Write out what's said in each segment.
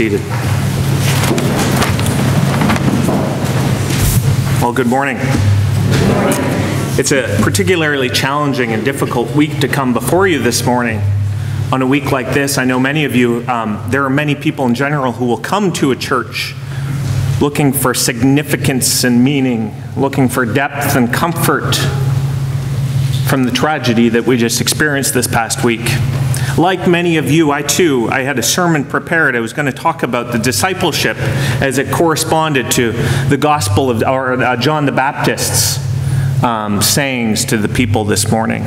seated. Well, good morning. It's a particularly challenging and difficult week to come before you this morning. On a week like this, I know many of you, there are many people in general who will come to a church looking for significance and meaning, looking for depth and comfort from the tragedy that we just experienced this past week. Like many of you, I had a sermon prepared. I was going to talk about the discipleship as it corresponded to the gospel of John the Baptist's sayings to the people this morning.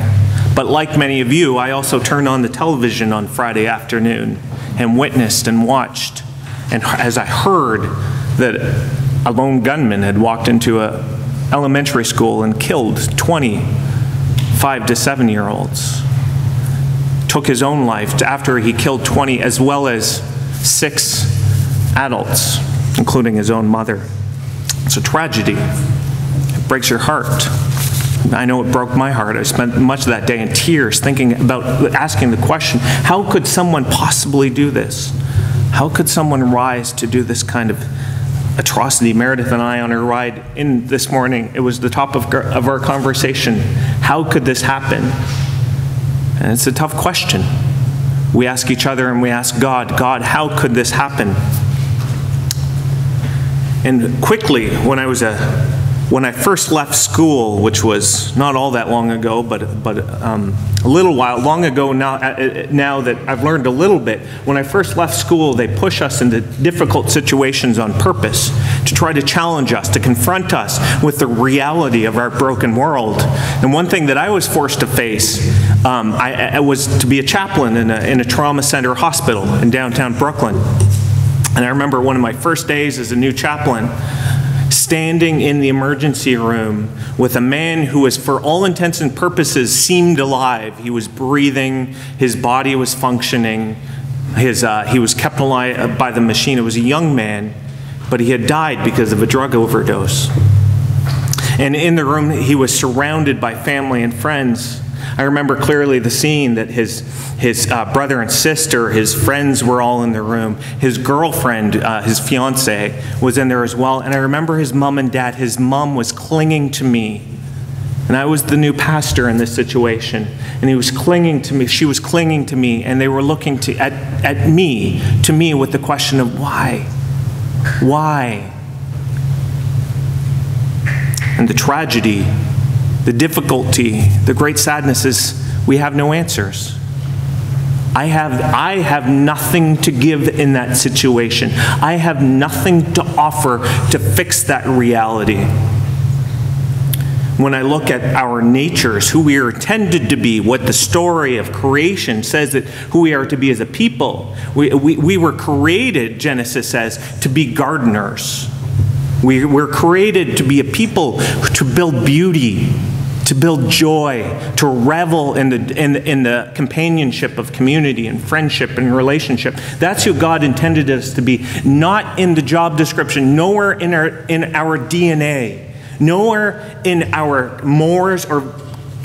But like many of you, I also turned on the television on Friday afternoon and witnessed and watched. And as I heard that a lone gunman had walked into an elementary school and killed 20 5 to 7-year-olds, took his own life after he killed 20 as well as 6 adults, including his own mother. It's a tragedy. It breaks your heart. I know it broke my heart. I spent much of that day in tears thinking about asking the question, how could someone possibly do this? How could someone rise to do this kind of atrocity? Meredith and I, on our ride in this morning, it was the top of our conversation. How could this happen? And it's a tough question. We ask each other and we ask God, how could this happen? And quickly, when I first left school, which was not all that long ago, but a little while, long ago now that I've learned a little bit, when I first left school, they push us into difficult situations on purpose to try to challenge us, to confront us with the reality of our broken world. And one thing that I was forced to face, I was to be a chaplain in a trauma center hospital in downtown Brooklyn. And I remember one of my first days as a new chaplain, standing in the emergency room with a man who was, for all intents and purposes, seemed alive. He was breathing, his body was functioning, he was kept alive by the machine. It was a young man, but he had died because of a drug overdose. And in the room, he was surrounded by family and friends. I remember clearly the scene that his brother and sister, his friends were all in the room. His girlfriend, his fiance, was in there as well. And I remember his mom and dad. His mom was clinging to me. And I was the new pastor in this situation. And he was clinging to me. She was clinging to me. And they were looking to me with the question of why? Why? And the tragedy, the difficulty, the great sadness is we have no answers. I have nothing to give in that situation. I have nothing to offer to fix that reality. When I look at our natures, who we are intended to be, what the story of creation says that who we are to be as a people, we were created, Genesis says, to be gardeners. We're created to be a people to build beauty, to build joy, to revel in the companionship of community and friendship and relationship. That's who God intended us to be, not in the job description, nowhere in our DNA, nowhere in our mores, or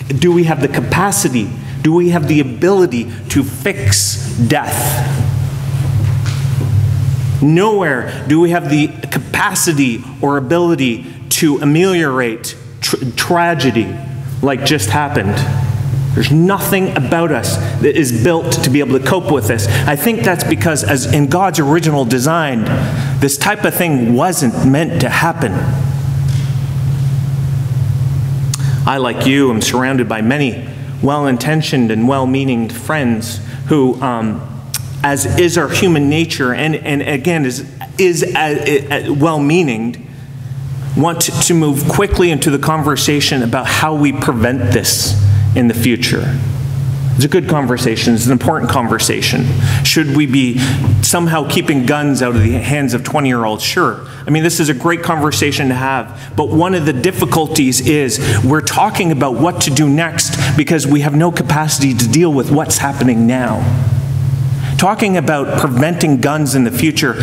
do we have the capacity, do we have the ability to fix death. Nowhere do we have the capacity or ability to ameliorate tragedy like just happened. There's nothing about us that is built to be able to cope with this. I think that's because, as in God's original design, this type of thing wasn't meant to happen. I, like you, am surrounded by many well-intentioned and well-meaning friends who, as is our human nature, and again is well-meaning, want to move quickly into the conversation about how we prevent this in the future. It's a good conversation. It's an important conversation. Should we be somehow keeping guns out of the hands of 20-year-olds? Sure. I mean, this is a great conversation to have. But one of the difficulties is we're talking about what to do next because we have no capacity to deal with what's happening now. Talking about preventing guns in the future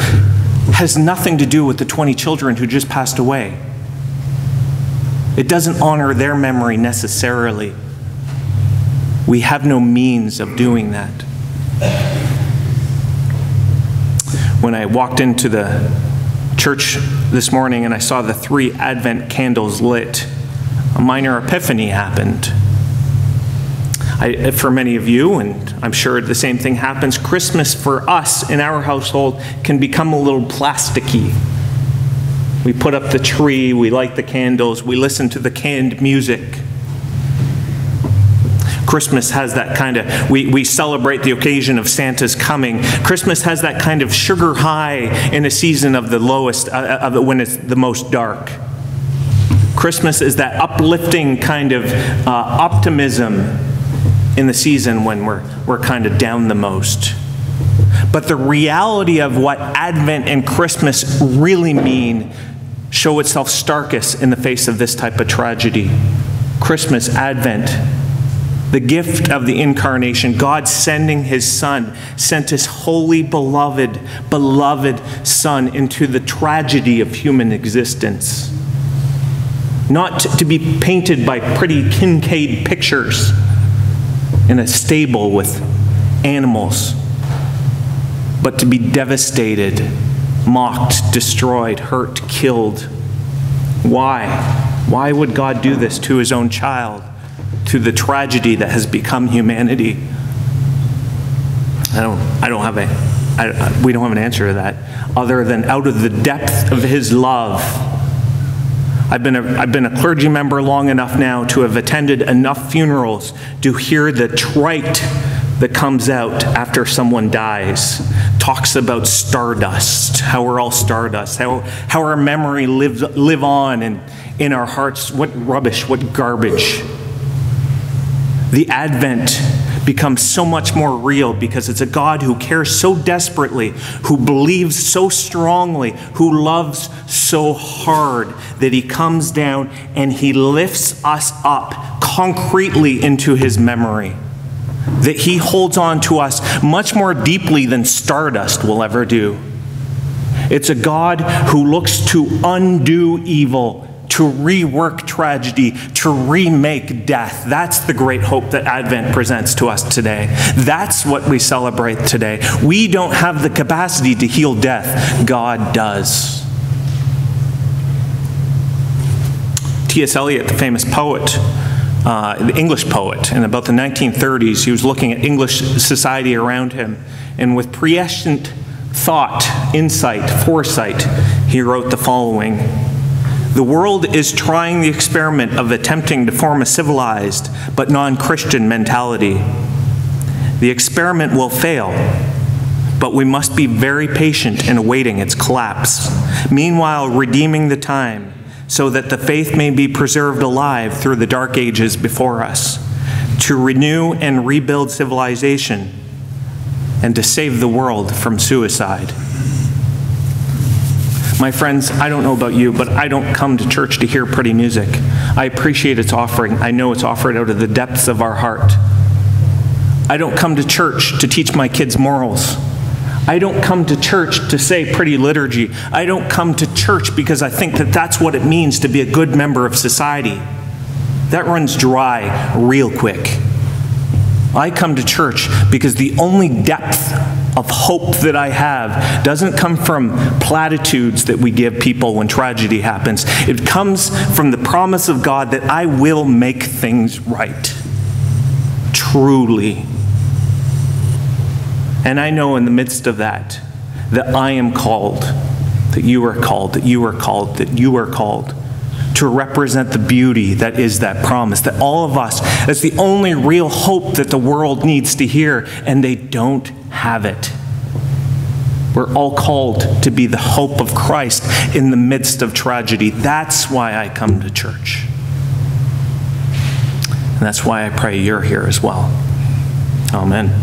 has nothing to do with the 20 children who just passed away. It doesn't honor their memory necessarily. We have no means of doing that. When I walked into the church this morning and I saw the 3 Advent candles lit, a minor epiphany happened. For many of you, and I'm sure the same thing happens, Christmas for us in our household can become a little plasticky. We put up the tree, we light the candles, we listen to the canned music. Christmas has that kind of, we celebrate the occasion of Santa's coming. Christmas has that kind of sugar high in a season of the lowest, when it's the most dark. Christmas is that uplifting kind of optimism in the season when we're kind of down the most. But the reality of what Advent and Christmas really mean show itself starkest in the face of this type of tragedy. Christmas, Advent, the gift of the incarnation, God sending his Son, sent his holy, beloved Son into the tragedy of human existence. Not to be painted by pretty Kincaid pictures in a stable with animals, but to be devastated, mocked, destroyed, hurt, killed. Why? Why would God do this to his own child, to the tragedy that has become humanity? We don't have an answer to that, other than out of the depth of his love. I've been a clergy member long enough now to have attended enough funerals to hear the trite that comes out after someone dies. Talks about stardust, how we're all stardust, how our memory live on in our hearts. What rubbish, what garbage. The Advent becomes so much more real because it's a God who cares so desperately, who believes so strongly, who loves so hard that he comes down and he lifts us up concretely into his memory. That he holds on to us much more deeply than stardust will ever do. It's a God who looks to undo evil, to rework tragedy, to remake death. That's the great hope that Advent presents to us today. That's what we celebrate today. We don't have the capacity to heal death. God does. T.S. Eliot, the famous poet, the English poet, in about the 1930s, he was looking at English society around him, and with prescient thought, insight, foresight, he wrote the following: "The world is trying the experiment of attempting to form a civilized but non-Christian mentality. The experiment will fail, but we must be very patient in awaiting its collapse, meanwhile redeeming the time so that the faith may be preserved alive through the dark ages before us, to renew and rebuild civilization, and to save the world from suicide." My friends, I don't know about you, but I don't come to church to hear pretty music. I appreciate its offering. I know it's offered out of the depths of our heart. I don't come to church to teach my kids morals. I don't come to church to say pretty liturgy. I don't come to church because I think that that's what it means to be a good member of society. That runs dry real quick. I come to church because the only depth of hope that I have doesn't come from platitudes that we give people when tragedy happens. It comes from the promise of God that I will make things right. Truly. And I know in the midst of that I am called, that you are called, that you are called, that you are called to represent the beauty that is that promise, that all of us, that's the only real hope that the world needs to hear, and they don't have it. We're all called to be the hope of Christ in the midst of tragedy. That's why I come to church. And that's why I pray you're here as well. Amen.